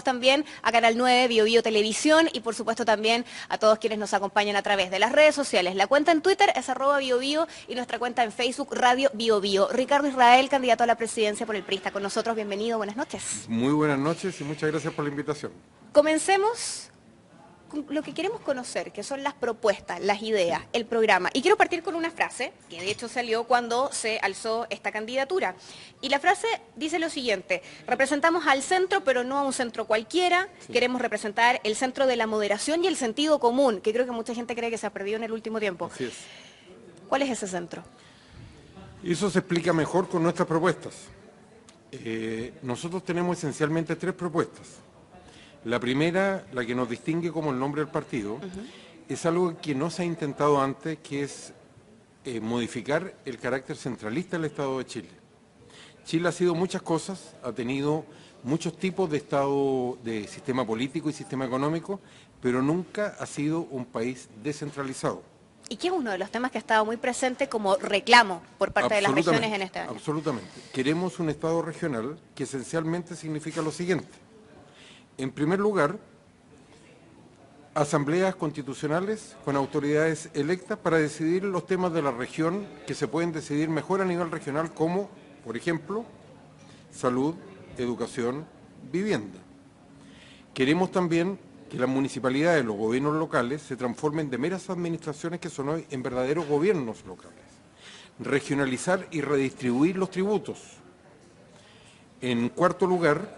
también a Canal 9, Bio Bio Televisión y por supuesto también a todos quienes nos acompañan a través de las redes sociales. La cuenta en Twitter es @BioBio y nuestra cuenta en Facebook Radio Bio Bio. Ricardo Israel, candidato a la presidencia por el PRI, está con nosotros. Bienvenido, buenas noches. Muy buenas noches y muchas gracias por la invitación. Comencemos con lo que queremos conocer, que son las propuestas, las ideas, el programa. Y quiero partir con una frase, que de hecho salió cuando se alzó esta candidatura. Y la frase dice lo siguiente: representamos al centro, pero no a un centro cualquiera. Sí. Queremos representar el centro de la moderación y el sentido común, que creo que mucha gente cree que se ha perdido en el último tiempo. Así es. ¿Cuál es ese centro? Eso se explica mejor con nuestras propuestas. Nosotros tenemos esencialmente 3 propuestas. La primera, la que nos distingue como el nombre del partido, es algo que no se ha intentado antes, que es modificar el carácter centralista del Estado de Chile. Chile ha sido muchas cosas, ha tenido muchos tipos de Estado, de sistema político y sistema económico, pero nunca ha sido un país descentralizado. Y que es uno de los temas que ha estado muy presente como reclamo por parte de las regiones en este año. Absolutamente. Queremos un Estado regional que esencialmente significa lo siguiente. En primer lugar, asambleas constitucionales con autoridades electas para decidir los temas de la región que se pueden decidir mejor a nivel regional, como, por ejemplo, salud, educación, vivienda. Queremos también que las municipalidades, los gobiernos locales, se transformen de meras administraciones que son hoy en verdaderos gobiernos locales. Regionalizar y redistribuir los tributos. En cuarto lugar,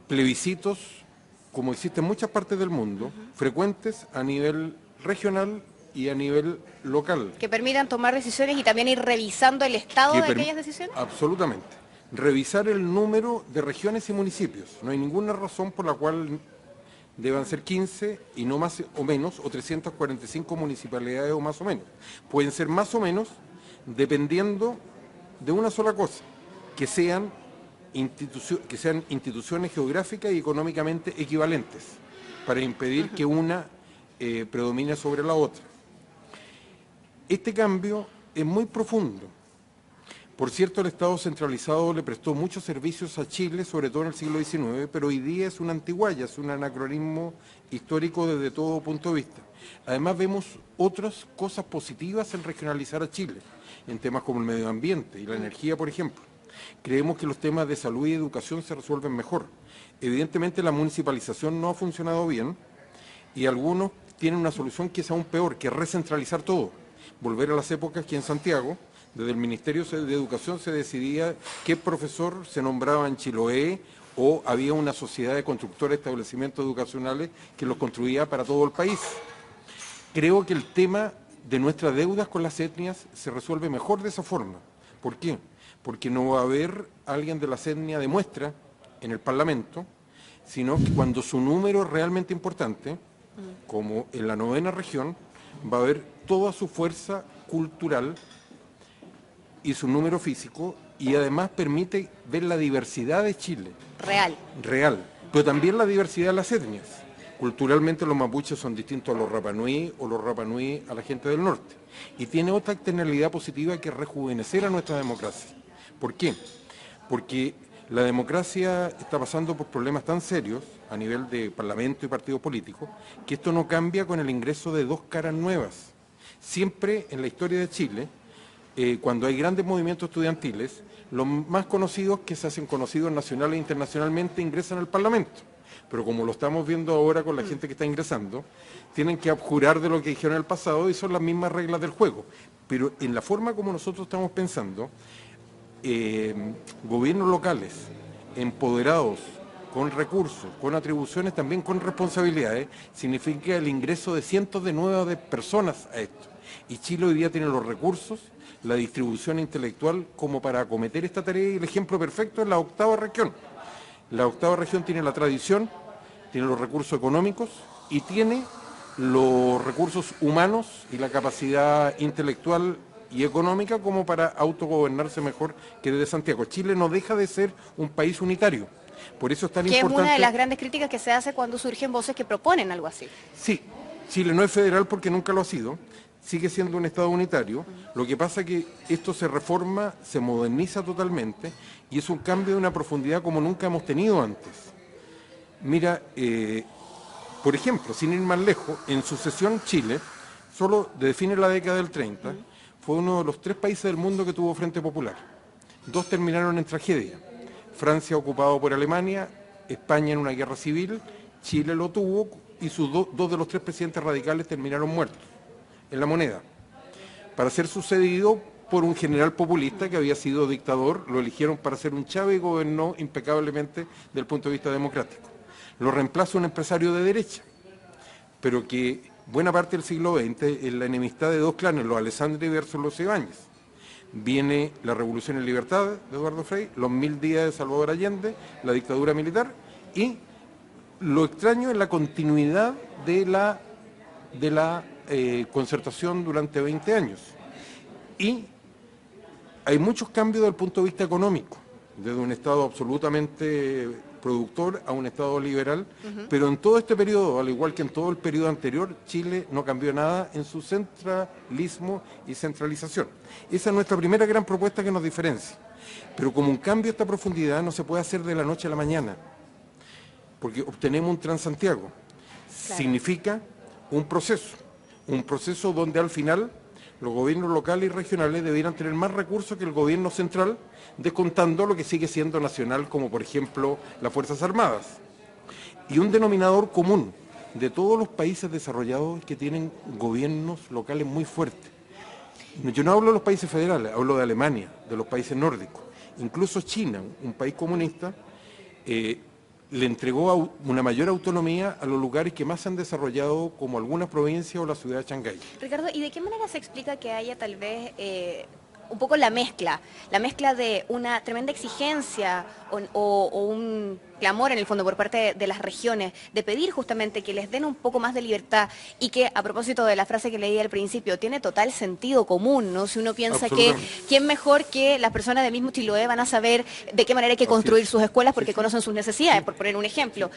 plebiscitos, como existen en muchas partes del mundo, frecuentes a nivel regional y a nivel local. Que permitan tomar decisiones y también ir revisando el estado de aquellas decisiones. Absolutamente. Revisar el número de regiones y municipios. No hay ninguna razón por la cual deban ser 15 y no más o menos, o 345 municipalidades o más o menos. Pueden ser más o menos dependiendo de una sola cosa, que sean instituciones geográficas y económicamente equivalentes, para impedir que una predomine sobre la otra. Este cambio es muy profundo. Por cierto, el Estado centralizado le prestó muchos servicios a Chile, sobre todo en el siglo XIX, pero hoy día es una antigualla, es un anacronismo histórico desde todo punto de vista. Además vemos otras cosas positivas en regionalizar a Chile, en temas como el medio ambiente y la energía, por ejemplo. Creemos que los temas de salud y educación se resuelven mejor. Evidentemente la municipalización no ha funcionado bien y algunos tienen una solución que es aún peor, que es recentralizar todo. Volver a las épocas que en Santiago, desde el Ministerio de Educación se decidía qué profesor se nombraba en Chiloé, o había una sociedad de constructores de establecimientos educacionales que los construía para todo el país. Creo que el tema de nuestras deudas con las etnias se resuelve mejor de esa forma. ¿Por qué? Porque no va a haber alguien de la etnia de muestra en el Parlamento, sino que cuando su número es realmente importante, como en la 9ª región, va a haber toda su fuerza cultural y su número físico, y además permite ver la diversidad de Chile. Real, pero también la diversidad de las etnias. Culturalmente los mapuches son distintos a los Rapanui o los Rapanui a la gente del norte. Y tiene otra externalidad positiva que es rejuvenecer a nuestra democracia. ¿Por qué? Porque la democracia está pasando por problemas tan serios a nivel de parlamento y partidos políticos que esto no cambia con el ingreso de 2 caras nuevas. Siempre en la historia de Chile, cuando hay grandes movimientos estudiantiles, los más conocidos, que se hacen conocidos nacional e internacionalmente, ingresan al Parlamento. Pero como lo estamos viendo ahora con la gente que está ingresando, tienen que abjurar de lo que dijeron en el pasado y son las mismas reglas del juego. Pero en la forma como nosotros estamos pensando, gobiernos locales empoderados, con recursos, con atribuciones, también con responsabilidades, significa el ingreso de cientos de nuevas personas a esto. Y Chile hoy día tiene los recursos, la distribución intelectual como para acometer esta tarea, y el ejemplo perfecto es la 8ª región. La 8ª región tiene la tradición, tiene los recursos económicos y tiene los recursos humanos y la capacidad intelectual y económica como para autogobernarse mejor que desde Santiago. Chile no deja de ser un país unitario. Por eso es tan importante... Que es una de las grandes críticas que se hace cuando surgen voces que proponen algo así. Sí, Chile no es federal porque nunca lo ha sido, sigue siendo un Estado unitario. Lo que pasa es que esto se reforma, se moderniza totalmente y es un cambio de una profundidad como nunca hemos tenido antes. Mira, por ejemplo, sin ir más lejos, en sucesión Chile, solo define la década del 30, fue uno de los 3 países del mundo que tuvo Frente Popular. 2 terminaron en tragedia. Francia ocupado por Alemania, España en una guerra civil, Chile lo tuvo y sus 2 de los 3 presidentes radicales terminaron muertos en la moneda. Para ser sucedido por un general populista que había sido dictador, lo eligieron para ser un Chávez y gobernó impecablemente desde el punto de vista democrático. Lo reemplaza un empresario de derecha, pero que buena parte del siglo XX es la enemistad de 2 clanes, los Alessandri versus los Ibáñez. Viene la Revolución en Libertad de Eduardo Frei, los 1000 días de Salvador Allende, la dictadura militar, y lo extraño es la continuidad de la concertación durante 20 años. Y hay muchos cambios desde el punto de vista económico, desde un Estado absolutamente productor a un Estado liberal, pero en todo este periodo, al igual que en todo el periodo anterior, Chile no cambió nada en su centralismo y centralización. Esa es nuestra primera gran propuesta que nos diferencia. Pero como un cambio a esta profundidad no se puede hacer de la noche a la mañana, porque obtenemos un Transantiago. Claro. Significa un proceso donde al final los gobiernos locales y regionales debieran tener más recursos que el gobierno central, descontando lo que sigue siendo nacional, como por ejemplo las Fuerzas Armadas. Y un denominador común de todos los países desarrollados que tienen gobiernos locales muy fuertes. Yo no hablo de los países federales, hablo de Alemania, de los países nórdicos. Incluso China, un país comunista, le entregó una mayor autonomía a los lugares que más se han desarrollado, como algunas provincias o la ciudad de Shanghái. Ricardo, ¿y de qué manera se explica que haya tal vez un poco la mezcla de una tremenda exigencia o un clamor en el fondo por parte de las regiones, de pedir justamente que les den un poco más de libertad y que, a propósito de la frase que leí al principio, tiene total sentido común, ¿no? Si uno piensa que quién mejor que las personas del mismo Chiloé van a saber de qué manera hay que construir sus escuelas porque conocen sus necesidades, por poner un ejemplo.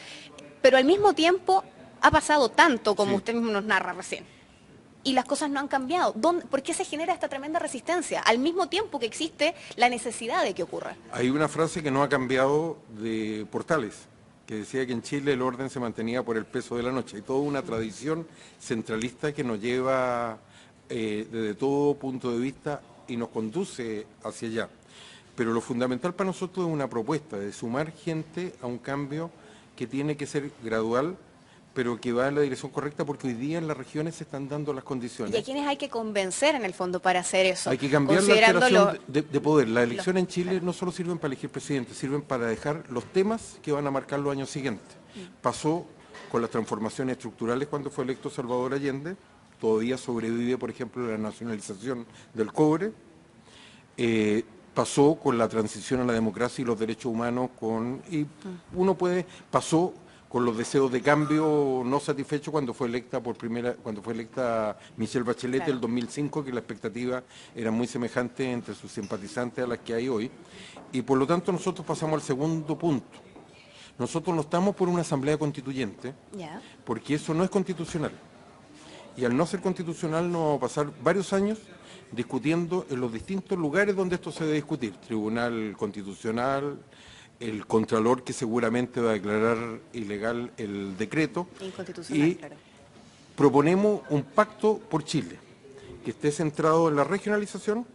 Pero al mismo tiempo ha pasado tanto, como usted mismo nos narra recién, y las cosas no han cambiado. ¿Por qué se genera esta tremenda resistencia? Al mismo tiempo que existe la necesidad de que ocurra. Hay una frase que no ha cambiado de Portales, que decía que en Chile el orden se mantenía por el peso de la noche. Hay toda una tradición centralista que nos lleva desde todo punto de vista y nos conduce hacia allá. Pero lo fundamental para nosotros es una propuesta de sumar gente a un cambio que tiene que ser gradual, pero que va en la dirección correcta, porque hoy día en las regiones se están dando las condiciones. ¿Y a quiénes hay que convencer en el fondo para hacer eso? Hay que cambiar la alteración de poder. Las elecciones en Chile no solo sirven para elegir presidente, sirven para dejar los temas que van a marcar los años siguientes. Pasó con las transformaciones estructurales cuando fue electo Salvador Allende, todavía sobrevive, por ejemplo, la nacionalización del cobre, pasó con la transición a la democracia y los derechos humanos, pasó con los deseos de cambio no satisfechos cuando fue electa Michelle Bachelet, claro, el 2005, que la expectativa era muy semejante entre sus simpatizantes a las que hay hoy. Y por lo tanto nosotros pasamos al segundo punto. Nosotros no estamos por una asamblea constituyente, porque eso no es constitucional. Y al no ser constitucional nos vamos a pasar varios años discutiendo en los distintos lugares donde esto se debe discutir. Tribunal Constitucional, el Contralor, que seguramente va a declarar ilegal el decreto, y claro, proponemos un pacto por Chile, que esté centrado en la regionalización,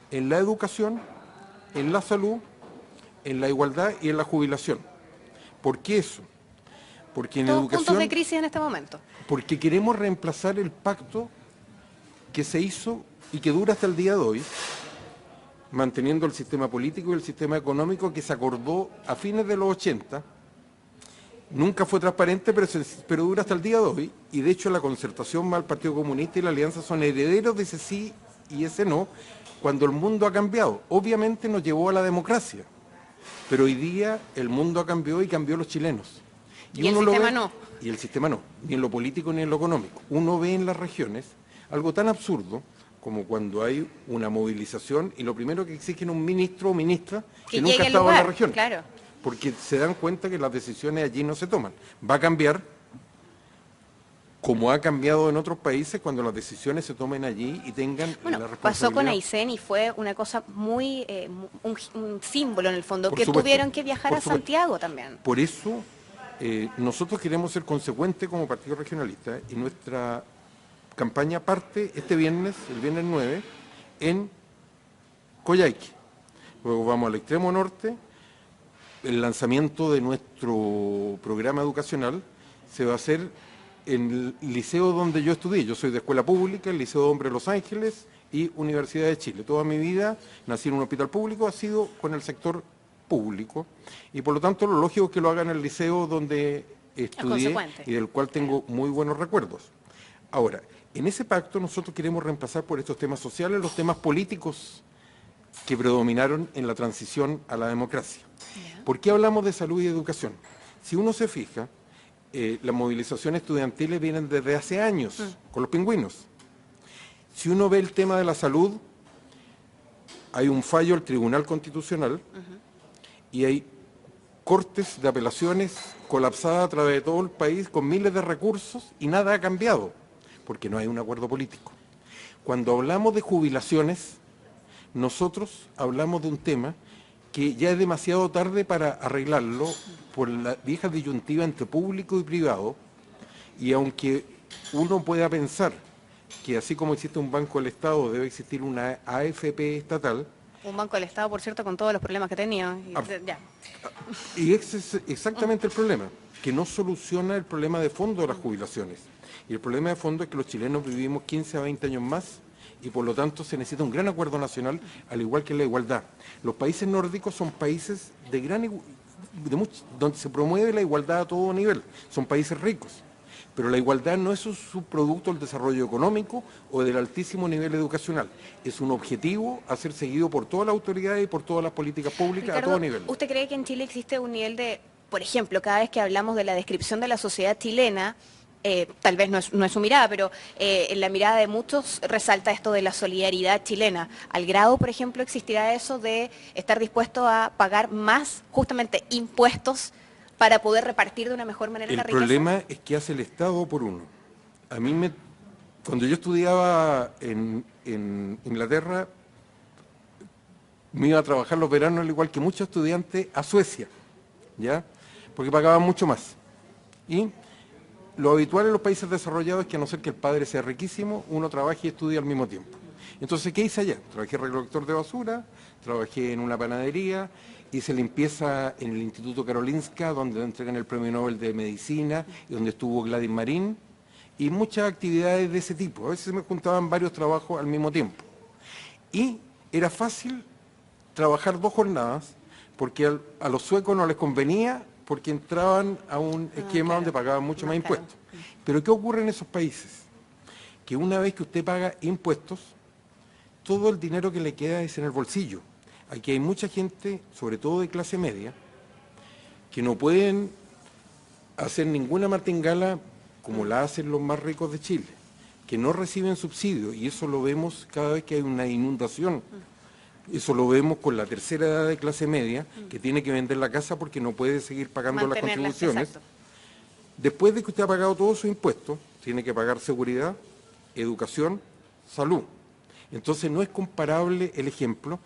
en la educación, en la salud, en la igualdad y en la jubilación. ¿Por qué eso? Porque en todos educación, puntos de crisis en este momento. Porque queremos reemplazar el pacto que se hizo y que dura hasta el día de hoy, manteniendo el sistema político y el sistema económico que se acordó a fines de los 80, nunca fue transparente, pero dura hasta el día de hoy, y de hecho la concertación más el Partido Comunista y la Alianza son herederos de ese sí y ese no, cuando el mundo ha cambiado. Obviamente nos llevó a la democracia, pero hoy día el mundo ha cambiado y cambió los chilenos. Y el sistema no. Y el sistema no, ni en lo político ni en lo económico. Uno ve en las regiones algo tan absurdo como cuando hay una movilización y lo primero que exigen un ministro o ministra que nunca ha estado en la región. Claro. Porque se dan cuenta que las decisiones allí no se toman. Va a cambiar, como ha cambiado en otros países, cuando las decisiones se tomen allí y tengan la responsabilidad. Pasó con Aysén y fue una cosa muy, un símbolo en el fondo, Por que supuesto, tuvieron que viajar a Santiago también. Por eso nosotros queremos ser consecuentes como partido regionalista y nuestra campaña parte este viernes, el viernes 9, en Coyhaique. Luego vamos al extremo norte. El lanzamiento de nuestro programa educacional se va a hacer en el liceo donde yo estudié. Yo soy de escuela pública, el Liceo de Hombres de Los Ángeles y Universidad de Chile. Toda mi vida nací en un hospital público, ha sido con el sector público y por lo tanto lo lógico es que lo haga en el liceo donde estudié y del cual tengo muy buenos recuerdos. Ahora, en ese pacto nosotros queremos reemplazar por estos temas sociales los temas políticos que predominaron en la transición a la democracia. ¿Por qué hablamos de salud y educación? Si uno se fija, las movilizaciones estudiantiles vienen desde hace años, con los pingüinos. Si uno ve el tema de la salud, hay un fallo del Tribunal Constitucional y hay cortes de apelaciones colapsadas a través de todo el país con miles de recursos y nada ha cambiado, porque no hay un acuerdo político. Cuando hablamos de jubilaciones, nosotros hablamos de un tema que ya es demasiado tarde para arreglarlo por la vieja disyuntiva entre público y privado, y aunque uno pueda pensar que así como existe un Banco del Estado, debe existir una AFP estatal. Un Banco del Estado, por cierto, con todos los problemas que tenía. Y ese es exactamente el problema, que no soluciona el problema de fondo de las jubilaciones. Y el problema de fondo es que los chilenos vivimos 15 a 20 años más y por lo tanto se necesita un gran acuerdo nacional, al igual que la igualdad. Los países nórdicos son países donde se promueve la igualdad a todo nivel, son países ricos, pero la igualdad no es un subproducto del desarrollo económico o del altísimo nivel educacional, es un objetivo a ser seguido por todas las autoridades y por todas las políticas públicas, Ricardo, a todo nivel. ¿Usted cree que en Chile existe un nivel de, por ejemplo, cada vez que hablamos de la descripción de la sociedad chilena, tal vez no es su mirada, pero en la mirada de muchos resalta esto de la solidaridad chilena? ¿Al grado, por ejemplo, existirá eso de estar dispuesto a pagar más justamente impuestos para poder repartir de una mejor manera la riqueza? El problema es que hace el Estado por uno. Cuando yo estudiaba en Inglaterra, me iba a trabajar los veranos, al igual que muchos estudiantes, a Suecia, ¿ya? Porque pagaban mucho más. Y lo habitual en los países desarrollados es que a no ser que el padre sea riquísimo, uno trabaje y estudie al mismo tiempo. Entonces, ¿qué hice allá? Trabajé recolector de basura, trabajé en una panadería, hice limpieza en el Instituto Karolinska, donde entregan el Premio Nobel de Medicina y donde estuvo Gladys Marín, y muchas actividades de ese tipo. A veces me juntaban varios trabajos al mismo tiempo. Y era fácil trabajar 2 jornadas, porque a los suecos no les convenía, porque entraban a un esquema donde pagaban mucho más impuestos. Pero ¿qué ocurre en esos países? Que una vez que usted paga impuestos, todo el dinero que le queda es en el bolsillo. Aquí hay mucha gente, sobre todo de clase media, que no pueden hacer ninguna martingala como la hacen los más ricos de Chile, que no reciben subsidios, y eso lo vemos cada vez que hay una inundación. Eso lo vemos con la tercera edad de clase media, que tiene que vender la casa porque no puede seguir pagando las contribuciones. Exacto. Después de que usted ha pagado todos sus impuestos, tiene que pagar seguridad, educación, salud. Entonces no es comparable el ejemplo,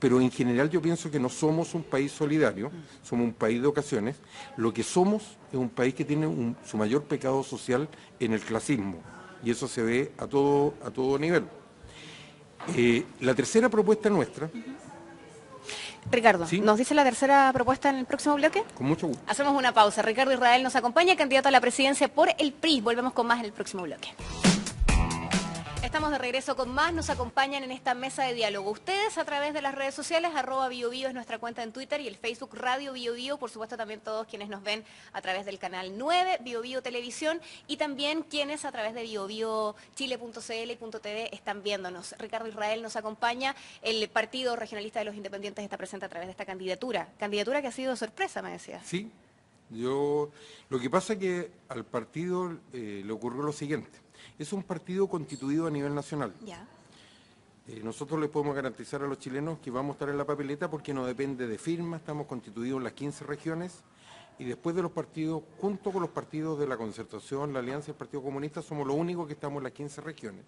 pero en general yo pienso que no somos un país solidario, somos un país de ocasiones. Lo que somos es un país que tiene su mayor pecado social en el clasismo, y eso se ve a todo nivel. La tercera propuesta nuestra... Ricardo, ¿sí? ¿Nos dice la tercera propuesta en el próximo bloque? Con mucho gusto. Hacemos una pausa. Ricardo Israel nos acompaña, candidato a la presidencia por el PRI. Volvemos con más en el próximo bloque. Estamos de regreso con más, nos acompañan en esta mesa de diálogo. Ustedes a través de las redes sociales, @BioBio es nuestra cuenta en Twitter y el Facebook Radio BioBio, por supuesto también todos quienes nos ven a través del canal 9, BioBio Televisión, y también quienes a través de biobiochile.cl y .tv están viéndonos. Ricardo Israel nos acompaña, el Partido Regionalista de los Independientes está presente a través de esta candidatura que ha sido sorpresa, me decía. Sí, lo que pasa es que al partido le ocurrió lo siguiente. Es un partido constituido a nivel nacional. Ya. Nosotros les podemos garantizar a los chilenos que vamos a estar en la papeleta porque no depende de firmas, estamos constituidos en las 15 regiones y después de los partidos, junto con los partidos de la Concertación, la Alianza y el Partido Comunista, somos los únicos que estamos en las 15 regiones.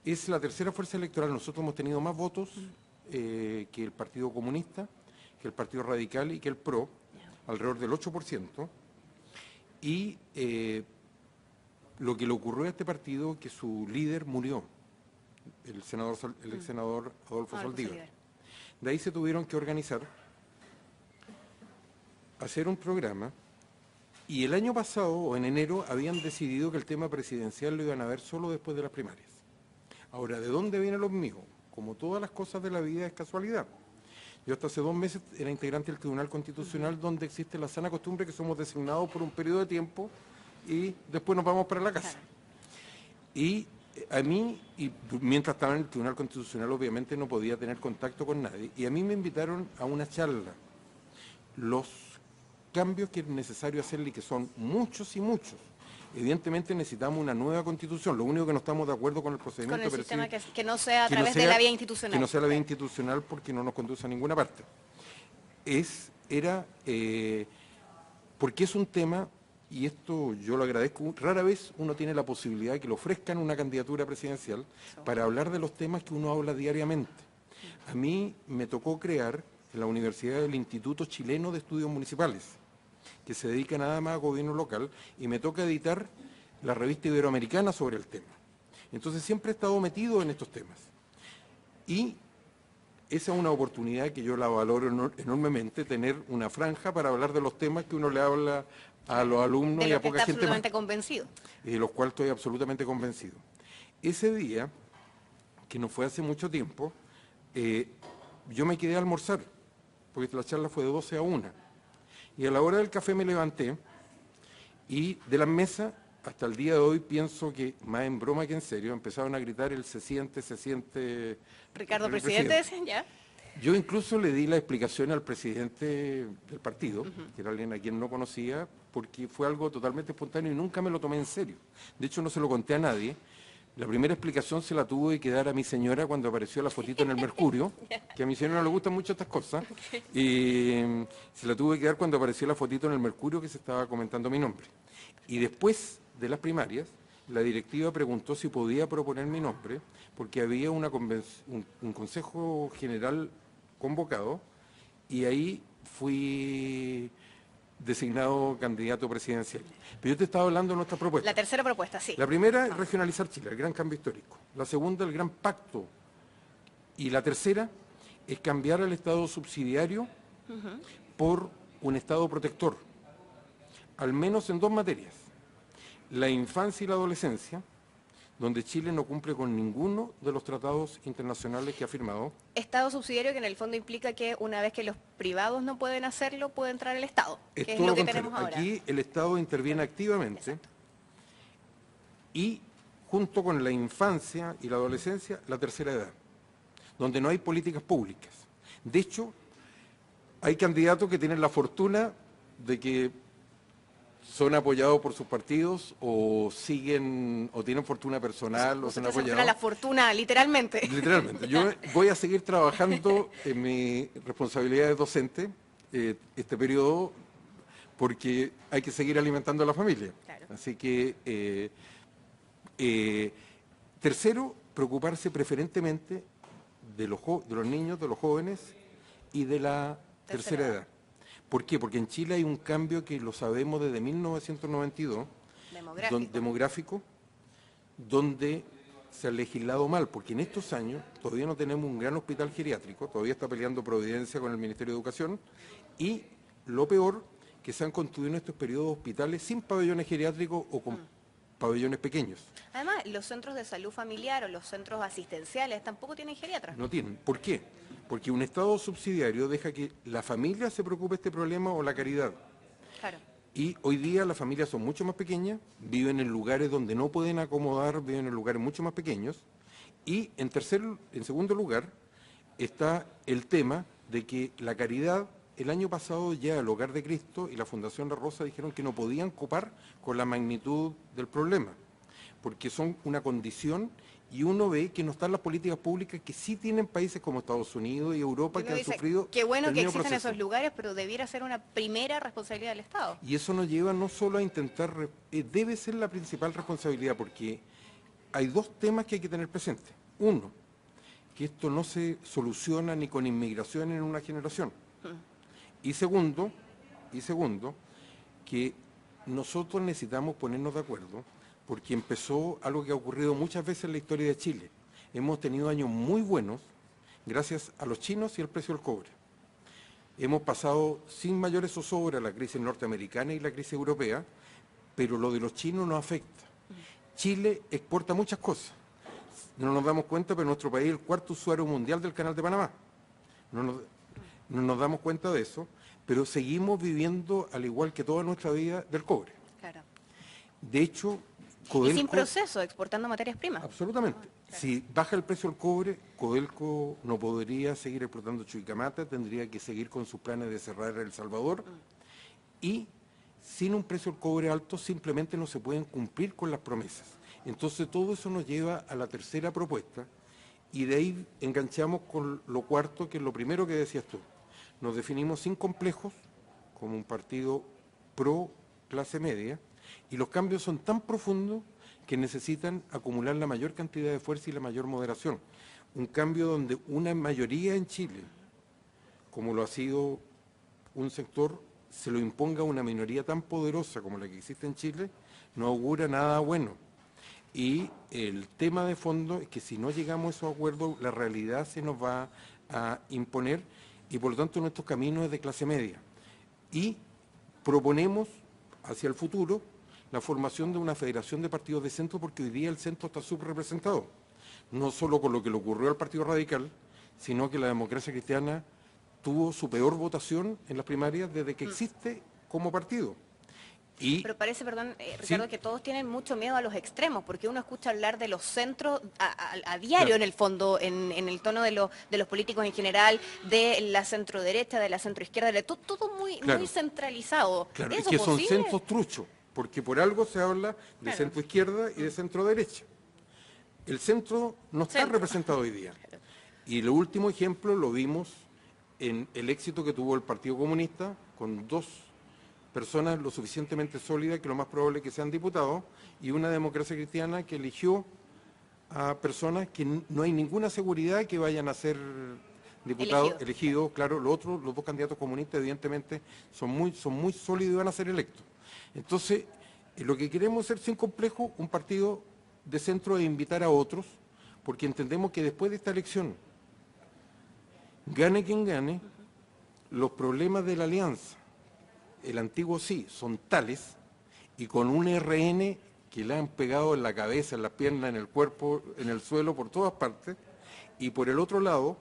Es la tercera fuerza electoral, nosotros hemos tenido más votos que el Partido Comunista, que el Partido Radical y que el PRO, alrededor del 8%. Y lo que le ocurrió a este partido, que su líder murió, el ex senador Adolfo Saldívar. De ahí se tuvieron que organizar, hacer un programa, y el año pasado, o en enero, habían decidido que el tema presidencial lo iban a ver solo después de las primarias. Ahora, ¿de dónde vienen los míos? Como todas las cosas de la vida es casualidad. Yo hasta hace 2 meses era integrante del Tribunal Constitucional, donde existe la sana costumbre que somos designados por un periodo de tiempo y después nos vamos para la casa. Y a mí, y mientras estaba en el Tribunal Constitucional, obviamente no podía tener contacto con nadie, y a mí me invitaron a una charla. Los cambios que es necesario hacerle, y que son muchos y muchos. Evidentemente necesitamos una nueva constitución. Lo único que no estamos de acuerdo con el procedimiento... Con el sistema que no sea a través de la vía institucional. Que no sea la vía institucional, porque no nos conduce a ninguna parte. Porque es un tema, y esto yo lo agradezco, rara vez uno tiene la posibilidad de que le ofrezcan una candidatura presidencial para hablar de los temas que uno habla diariamente. A mí me tocó crear en la universidad el Instituto Chileno de Estudios Municipales, que se dedica nada más a gobierno local, y me toca editar la revista iberoamericana sobre el tema. Entonces siempre he estado metido en estos temas. Y esa es una oportunidad que yo la valoro enormemente, tener una franja para hablar de los temas que uno le habla a los alumnos y a poca gente más. De los que está absolutamente convencido. De los cuales estoy absolutamente convencido. Ese día, que no fue hace mucho tiempo, yo me quedé a almorzar, porque la charla fue de 12 a 1. Y a la hora del café me levanté, y de la mesa, hasta el día de hoy, pienso que, más en broma que en serio, empezaron a gritar el se siente... Ricardo, presidente, ya. Yo incluso le di la explicación al presidente del partido, que era alguien a quien no conocía, porque fue algo totalmente espontáneo y nunca me lo tomé en serio. De hecho, no se lo conté a nadie. La primera explicación se la tuve que dar a mi señora cuando apareció la fotito en el Mercurio, que a mi señora no le gustan mucho estas cosas, y se la tuve que dar cuando apareció la fotito en el Mercurio que se estaba comentando mi nombre. Y después de las primarias, la directiva preguntó si podía proponer mi nombre, porque había un consejo general convocado, y ahí fui designado candidato presidencial. Pero yo te estaba hablando de nuestra propuesta. La tercera propuesta, sí. La primera es regionalizar Chile, el gran cambio histórico. La segunda, el gran pacto. Y la tercera es cambiar el Estado subsidiario por un Estado protector, al menos en 2 materias. La infancia y la adolescencia, donde Chile no cumple con ninguno de los tratados internacionales que ha firmado. Estado subsidiario, que en el fondo implica que una vez que los privados no pueden hacerlo, puede entrar el Estado, que es lo que tenemos ahora. Aquí el Estado interviene activamente. Exacto. Y junto con la infancia y la adolescencia, la tercera edad, donde no hay políticas públicas. De hecho, hay candidatos que tienen la fortuna de que son apoyados por sus partidos, o siguen, o tienen fortuna personal, o son apoyados. La fortuna, literalmente. Literalmente. Yo voy a seguir trabajando en mi responsabilidad de docente este periodo, porque hay que seguir alimentando a la familia. Claro. Así que, tercero, preocuparse preferentemente de los niños, de los jóvenes y de la tercera edad. ¿Por qué? Porque en Chile hay un cambio que lo sabemos desde 1992, demográfico, donde se ha legislado mal, porque en estos años todavía no tenemos un gran hospital geriátrico, todavía está peleando Providencia con el Ministerio de Educación, y lo peor, que se han construido en estos periodos hospitales sin pabellones geriátricos o con pabellones pequeños. Además, los centros de salud familiar o los centros asistenciales tampoco tienen geriatras. No tienen. ¿Por qué? Porque un Estado subsidiario deja que la familia se preocupe de este problema, o la caridad. Claro. Y hoy día las familias son mucho más pequeñas, viven en lugares donde no pueden acomodar, viven en lugares mucho más pequeños. Y en segundo lugar, está el tema de que la caridad, el año pasado ya el Hogar de Cristo y la Fundación La Rosa dijeron que no podían copar con la magnitud del problema, porque son una condición, y uno ve que no están las políticas públicas que sí tienen países como Estados Unidos y Europa, que han sufrido. Qué bueno el que mismo existen proceso. esos lugares, pero debiera ser una primera responsabilidad del Estado. Y eso nos lleva no solo a intentar, debe ser la principal responsabilidad, porque hay 2 temas que hay que tener presentes. Uno, que esto no se soluciona ni con inmigración en una generación. Y segundo, que nosotros necesitamos ponernos de acuerdo porque empezó algo que ha ocurrido muchas veces en la historia de Chile. Hemos tenido años muy buenos gracias a los chinos y al precio del cobre. Hemos pasado sin mayores zozobra la crisis norteamericana y la crisis europea, pero lo de los chinos nos afecta. Chile exporta muchas cosas. No nos damos cuenta, pero nuestro país es el cuarto usuario mundial del Canal de Panamá. No nos damos cuenta de eso, pero seguimos viviendo, al igual que toda nuestra vida, del cobre. Claro. De hecho, Codelco, y sin proceso, exportando materias primas. Absolutamente. Claro. Si baja el precio del cobre, Codelco no podría seguir explotando Chuquicamata, tendría que seguir con sus planes de cerrar El Salvador y sin un precio del cobre alto simplemente no se pueden cumplir con las promesas. Entonces todo eso nos lleva a la tercera propuesta y de ahí enganchamos con lo cuarto, que es lo primero que decías tú. Nos definimos sin complejos como un partido pro clase media y los cambios son tan profundos que necesitan acumular la mayor cantidad de fuerza y la mayor moderación. Un cambio donde una mayoría en Chile, como lo ha sido un sector, se lo imponga a una minoría tan poderosa como la que existe en Chile, no augura nada bueno. Y el tema de fondo es que si no llegamos a esos acuerdos, la realidad se nos va a imponer y por lo tanto nuestro camino es de clase media. Y proponemos hacia el futuro la formación de una federación de partidos de centro, porque hoy día el centro está subrepresentado, no solo con lo que le ocurrió al Partido Radical, sino que la democracia cristiana tuvo su peor votación en las primarias desde que existe como partido. Pero parece, perdón, Ricardo, ¿sí?, que todos tienen mucho miedo a los extremos, porque uno escucha hablar de los centros a diario, claro, en el fondo, en el tono de los políticos en general, de la centro derecha, de la centro izquierda, todo muy, claro, muy centralizado. Claro, es que son centros truchos, porque por algo se habla de, claro, centro izquierda y de centro derecha. El centro no está representado hoy día. Claro. Y el último ejemplo lo vimos en el éxito que tuvo el Partido Comunista con dos personas lo suficientemente sólidas que lo más probable es que sean diputados y una democracia cristiana que eligió a personas que no hay ninguna seguridad que vayan a ser diputados elegidos. Claro, los dos candidatos comunistas evidentemente son muy sólidos y van a ser electos. Entonces, lo que queremos es ser sin complejo un partido de centro e invitar a otros, porque entendemos que después de esta elección, gane quien gane, los problemas de la alianza, el antiguo sí, son tales, y con un RN que le han pegado en la cabeza, en las piernas, en el cuerpo, en el suelo, por todas partes, y por el otro lado,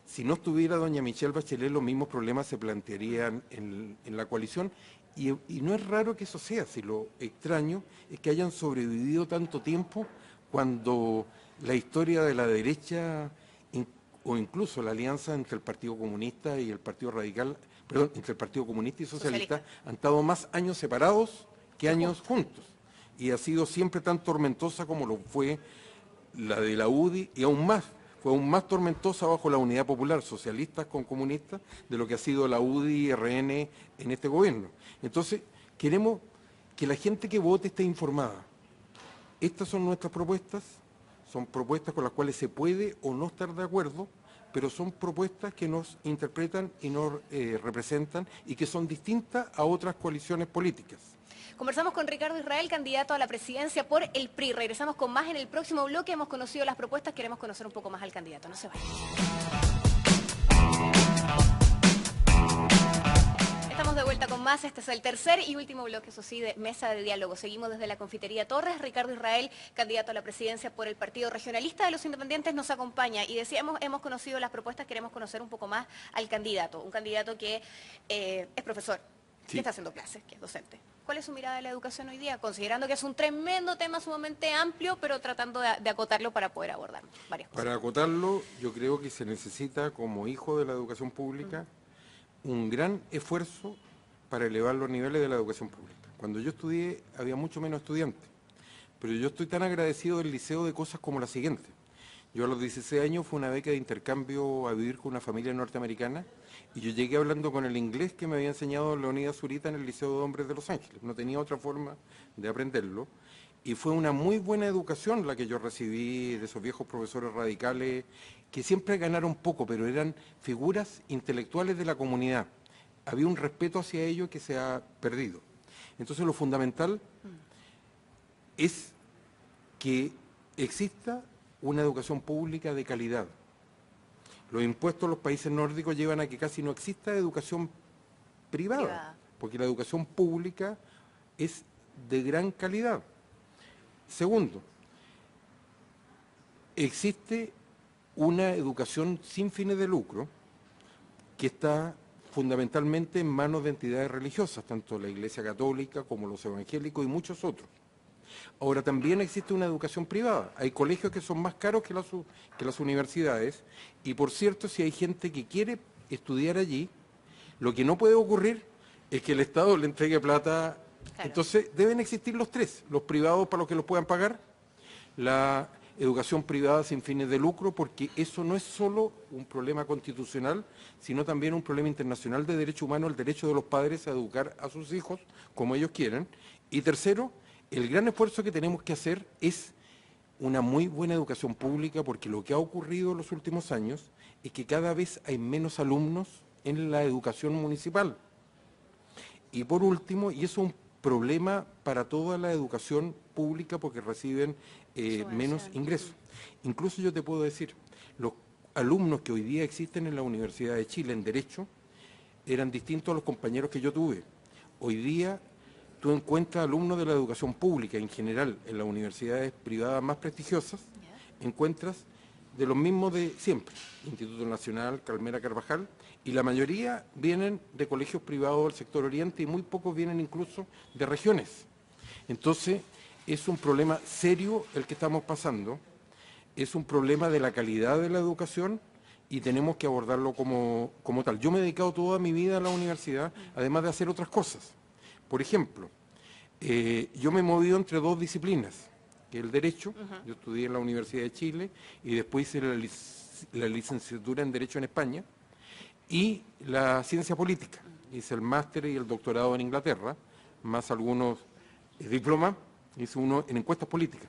si no estuviera doña Michelle Bachelet, los mismos problemas se plantearían en la coalición, y no es raro que eso sea, si lo extraño es que hayan sobrevivido tanto tiempo cuando la historia de la derecha, o incluso la alianza entre el Partido Comunista y el Partido Radical, perdón, entre el Partido Comunista y Socialista, han estado más años separados que años juntos. Y ha sido siempre tan tormentosa como lo fue la de la UDI, y aún más, fue aún más tormentosa bajo la Unidad Popular, socialistas con comunistas, de lo que ha sido la UDI y RN en este gobierno. Entonces, queremos que la gente que vote esté informada. Estas son nuestras propuestas. Son propuestas con las cuales se puede o no estar de acuerdo, pero son propuestas que nos interpretan y nos representan y que son distintas a otras coaliciones políticas. Conversamos con Ricardo Israel, candidato a la presidencia por el PRI. Regresamos con más en el próximo bloque. Hemos conocido las propuestas, queremos conocer un poco más al candidato. No se vayan. Estamos de vuelta con más. Este es el tercer y último bloque, eso sí, de Mesa de Diálogo. Seguimos desde la Confitería Torres. Ricardo Israel, candidato a la presidencia por el Partido Regionalista de los Independientes, nos acompaña. Y decíamos, hemos conocido las propuestas, queremos conocer un poco más al candidato. Un candidato que es profesor, sí, que está haciendo clases, que es docente. ¿Cuál es su mirada de la educación hoy día? Considerando que es un tremendo tema sumamente amplio, pero tratando de acotarlo para poder abordar varias cosas. Para acotarlo, yo creo que se necesita, como hijo de la educación pública, un gran esfuerzo para elevar los niveles de la educación pública. Cuando yo estudié había mucho menos estudiantes, pero yo estoy tan agradecido del liceo de cosas como la siguiente. Yo a los 16 años fui una beca de intercambio a vivir con una familia norteamericana y yo llegué hablando con el inglés que me había enseñado Leonidas Zurita en el Liceo de Hombres de Los Ángeles. No tenía otra forma de aprenderlo y fue una muy buena educación la que yo recibí de esos viejos profesores radicales que siempre ganaron poco, pero eran figuras intelectuales de la comunidad. Había un respeto hacia ellos que se ha perdido. Entonces lo fundamental es que exista una educación pública de calidad. Los impuestos en los países nórdicos llevan a que casi no exista educación privada, porque la educación pública es de gran calidad. Segundo, existe una educación sin fines de lucro que está fundamentalmente en manos de entidades religiosas, tanto la Iglesia Católica como los evangélicos y muchos otros. Ahora, también existe una educación privada. Hay colegios que son más caros que las universidades y, por cierto, si hay gente que quiere estudiar allí, lo que no puede ocurrir es que el Estado le entregue plata. Claro. Entonces, deben existir los tres, los privados para los que los puedan pagar, la educación privada sin fines de lucro, porque eso no es solo un problema constitucional, sino también un problema internacional de derechos humanos, el derecho de los padres a educar a sus hijos como ellos quieren. Y tercero, el gran esfuerzo que tenemos que hacer es una muy buena educación pública, porque lo que ha ocurrido en los últimos años es que cada vez hay menos alumnos en la educación municipal. Y por último, y eso es un problema para toda la educación pública porque reciben menos ingresos. Incluso yo te puedo decir, los alumnos que hoy día existen en la Universidad de Chile en Derecho eran distintos a los compañeros que yo tuve. Hoy día tú encuentras alumnos de la educación pública en general en las universidades privadas más prestigiosas, encuentras de los mismos de siempre, Instituto Nacional, Calmera Carvajal, y la mayoría vienen de colegios privados del sector oriente y muy pocos vienen incluso de regiones. Entonces, es un problema serio el que estamos pasando, es un problema de la calidad de la educación y tenemos que abordarlo como tal. Yo me he dedicado toda mi vida a la universidad, además de hacer otras cosas. Por ejemplo, yo me he movido entre dos disciplinas, que es el Derecho. Yo estudié en la Universidad de Chile y después hice la licenciatura en Derecho en España, y la Ciencia Política. Hice el máster y el doctorado en Inglaterra, más algunos diplomas, hice uno en encuestas políticas.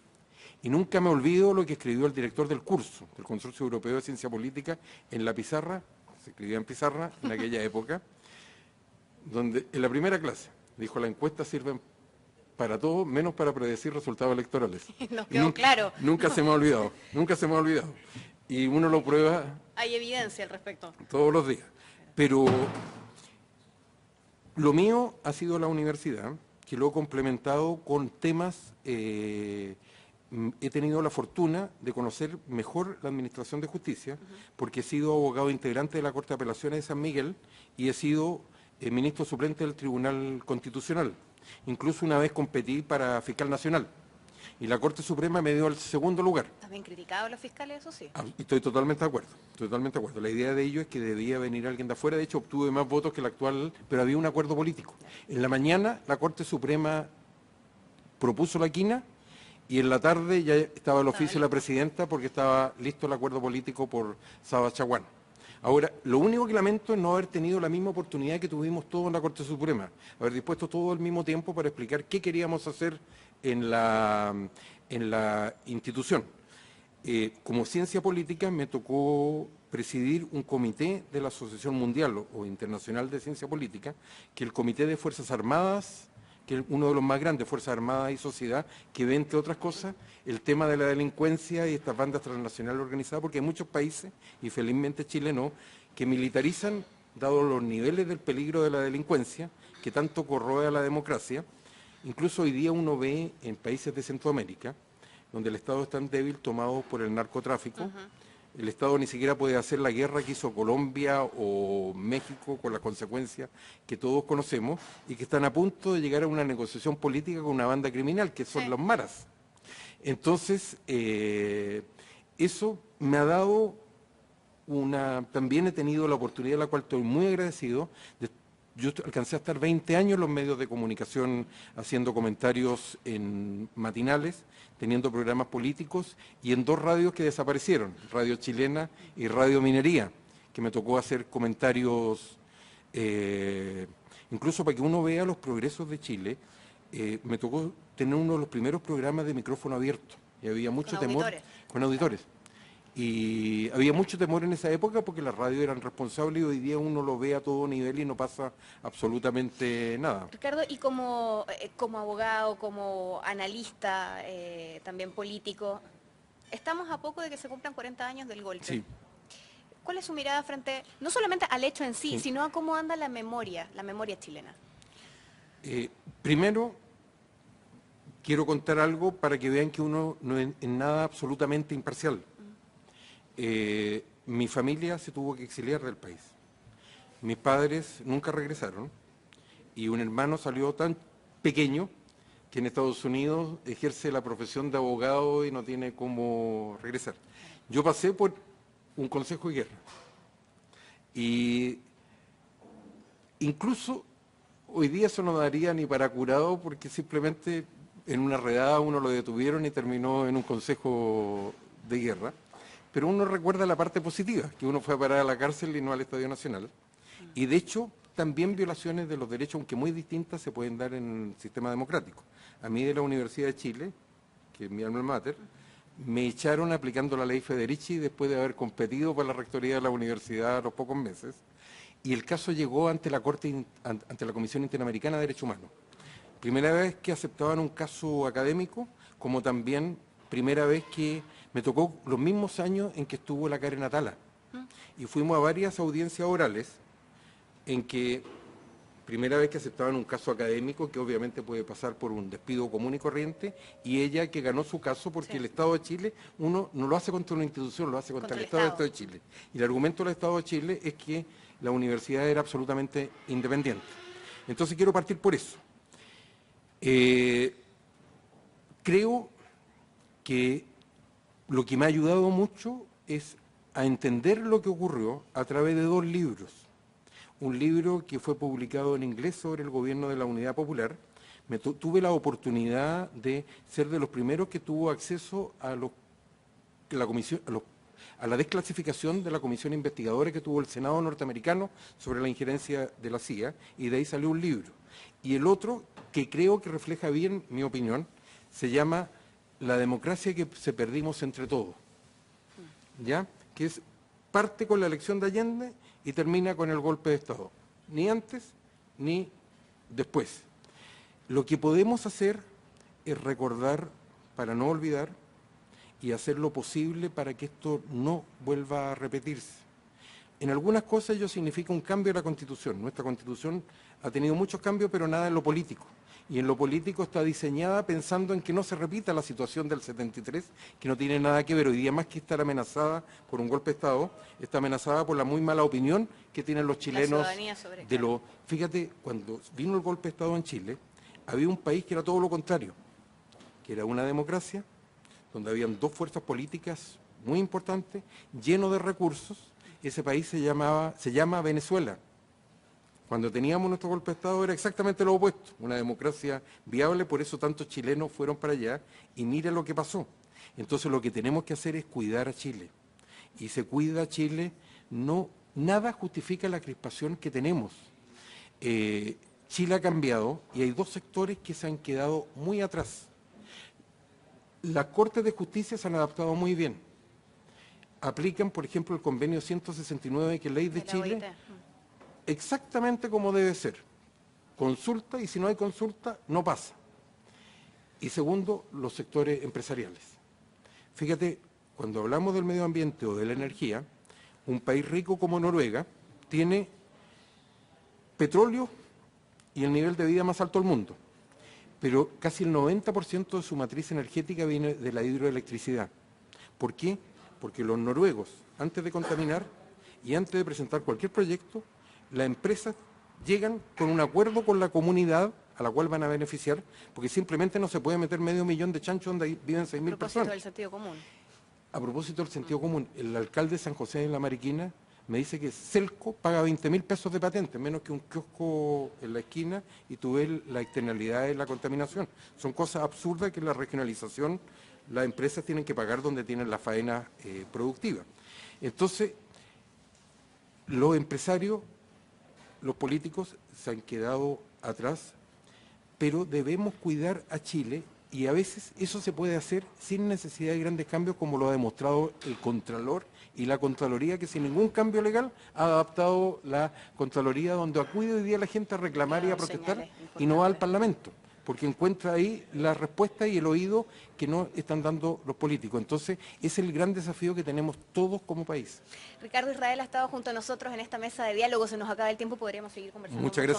Y nunca me olvido lo que escribió el director del curso, del Consorcio Europeo de Ciencia Política, en la pizarra, se escribía en pizarra en aquella época, donde en la primera clase dijo: la encuesta sirve para todo menos para predecir resultados electorales. Nos quedó claro. Nunca se me ha olvidado, nunca se me ha olvidado. Y uno lo prueba. Hay evidencia al respecto. Todos los días. Pero lo mío ha sido la universidad, que lo he complementado con temas. He tenido la fortuna de conocer mejor la Administración de Justicia, porque he sido abogado integrante de la Corte de Apelaciones de San Miguel y he sido ministro suplente del Tribunal Constitucional. Incluso una vez competí para fiscal nacional y la Corte Suprema me dio el segundo lugar. ¿También criticado a los fiscales, eso sí? Estoy totalmente de acuerdo, totalmente de acuerdo. La idea de ello es que debía venir alguien de afuera. De hecho, obtuve más votos que el actual, pero había un acuerdo político. En la mañana la Corte Suprema propuso la quina y en la tarde ya estaba el oficio de la presidenta porque estaba listo el acuerdo político por Saba Chaguán. Ahora, lo único que lamento es no haber tenido la misma oportunidad que tuvimos todos en la Corte Suprema, haber dispuesto todo al mismo tiempo para explicar qué queríamos hacer en la institución. Como ciencia política me tocó presidir un comité de la Asociación Mundial o Internacional de Ciencia Política, que es el Comité de Fuerzas Armadas, que es uno de los más grandes, Fuerzas Armadas y Sociedad, que ve, entre otras cosas, el tema de la delincuencia y estas bandas transnacionales organizadas, porque hay muchos países, y felizmente Chile no, que militarizan, dado los niveles del peligro de la delincuencia, que tanto corroe a la democracia. Incluso hoy día uno ve en países de Centroamérica, donde el Estado es tan débil, tomado por el narcotráfico. El Estado ni siquiera puede hacer la guerra que hizo Colombia o México, con las consecuencias que todos conocemos, y que están a punto de llegar a una negociación política con una banda criminal, que son los maras. Entonces, eso me ha dado también he tenido la oportunidad, de la cual estoy muy agradecido. Yo alcancé a estar 20 años en los medios de comunicación haciendo comentarios en matinales, teniendo programas políticos y en dos radios que desaparecieron, Radio Chilena y Radio Minería, que me tocó hacer comentarios, incluso para que uno vea los progresos de Chile. Me tocó tener uno de los primeros programas de micrófono abierto y había mucho temor con auditores. Y había mucho temor en esa época porque las radios eran responsables y hoy día uno lo ve a todo nivel y no pasa absolutamente nada. Ricardo, y como abogado, como analista, también político, estamos a poco de que se cumplan 40 años del golpe. Sí, ¿Cuál es su mirada frente, no solamente al hecho en sí, sí. sino a cómo anda la memoria chilena? Primero, quiero contar algo para que vean que uno no es en nada absolutamente imparcial. Mi familia se tuvo que exiliar del país. Mis padres nunca regresaron y un hermano salió tan pequeño que en Estados Unidos ejerce la profesión de abogado y no tiene cómo regresar. Yo pasé por un consejo de guerra y incluso hoy día eso no daría ni para curado porque simplemente en una redada uno lo detuvieron y terminó en un consejo de guerra. Pero uno recuerda la parte positiva, que uno fue a parar a la cárcel y no al Estadio Nacional. Y de hecho, también violaciones de los derechos, aunque muy distintas, se pueden dar en el sistema democrático. A mí de la Universidad de Chile, que es mi alma mater, me echaron aplicando la ley Federici después de haber competido por la rectoría de la universidad a los pocos meses. Y el caso llegó ante la ante la Comisión Interamericana de Derechos Humanos. Primera vez que aceptaban un caso académico, como también primera vez que me tocó los mismos años en que estuvo la Karen Atala. Y fuimos a varias audiencias orales en que primera vez que aceptaban un caso académico que obviamente puede pasar por un despido común y corriente, y ella que ganó su caso porque el Estado de Chile, uno no lo hace contra una institución, lo hace contra el Estado de Chile. Y el argumento del Estado de Chile es que la universidad era absolutamente independiente. Entonces quiero partir por eso. Creo que lo que me ha ayudado mucho es a entender lo que ocurrió a través de dos libros. Un libro que fue publicado en inglés sobre el gobierno de la Unidad Popular. Tuve la oportunidad de ser de los primeros que tuvo acceso a la desclasificación de la comisión investigadora que tuvo el Senado norteamericano sobre la injerencia de la CIA, y de ahí salió un libro. Y el otro, que creo que refleja bien mi opinión, se llama La democracia que se perdimos entre todos, ¿ya? Que parte con la elección de Allende y termina con el golpe de Estado, ni antes ni después. Lo que podemos hacer es recordar para no olvidar y hacer lo posible para que esto no vuelva a repetirse. En algunas cosas ello significa un cambio de la Constitución. Nuestra Constitución ha tenido muchos cambios, pero nada en lo político. Y en lo político está diseñada pensando en que no se repita la situación del 73, que no tiene nada que ver. Hoy día, más que estar amenazada por un golpe de Estado, está amenazada por la muy mala opinión que tienen los chilenos de lo... Fíjate, cuando vino el golpe de Estado en Chile, había un país que era todo lo contrario, que era una democracia, donde habían dos fuerzas políticas muy importantes, lleno de recursos. Ese país se llama Venezuela. Cuando teníamos nuestro golpe de Estado era exactamente lo opuesto, una democracia viable, por eso tantos chilenos fueron para allá, y mira lo que pasó. Entonces lo que tenemos que hacer es cuidar a Chile. Y se cuida a Chile, nada justifica la crispación que tenemos. Chile ha cambiado y hay dos sectores que se han quedado muy atrás. Las Cortes de Justicia se han adaptado muy bien. Aplican, por ejemplo, el convenio 169, que es ley de Chile, exactamente como debe ser. Consulta, y si no hay consulta, no pasa. Y segundo, los sectores empresariales. Fíjate, cuando hablamos del medio ambiente o de la energía, un país rico como Noruega tiene petróleo y el nivel de vida más alto del mundo, pero casi el 90% de su matriz energética viene de la hidroelectricidad. ¿Por qué? Porque los noruegos, antes de contaminar y antes de presentar cualquier proyecto, las empresas llegan con un acuerdo con la comunidad a la cual van a beneficiar, porque simplemente no se puede meter 500.000 de chanchos donde viven 6.000 personas. A propósito del sentido común. A propósito del sentido común, el alcalde de San José de la Mariquina me dice que Celco paga 20.000 pesos de patente, menos que un kiosco en la esquina, y tú ves la externalidad de la contaminación. Son cosas absurdas que en la regionalización las empresas tienen que pagar donde tienen la faena productiva. Entonces, los empresarios, los políticos se han quedado atrás, pero debemos cuidar a Chile Y a veces eso se puede hacer sin necesidad de grandes cambios, como lo ha demostrado el Contralor y la Contraloría, que sin ningún cambio legal ha adaptado la Contraloría, donde acude hoy día la gente a reclamar y a protestar y no va al Parlamento, porque encuentra ahí la respuesta y el oído que no están dando los políticos. Entonces, es el gran desafío que tenemos todos como país. Ricardo Israel ha estado junto a nosotros en esta mesa de diálogo, se nos acaba el tiempo, podríamos seguir conversando. Muchas gracias.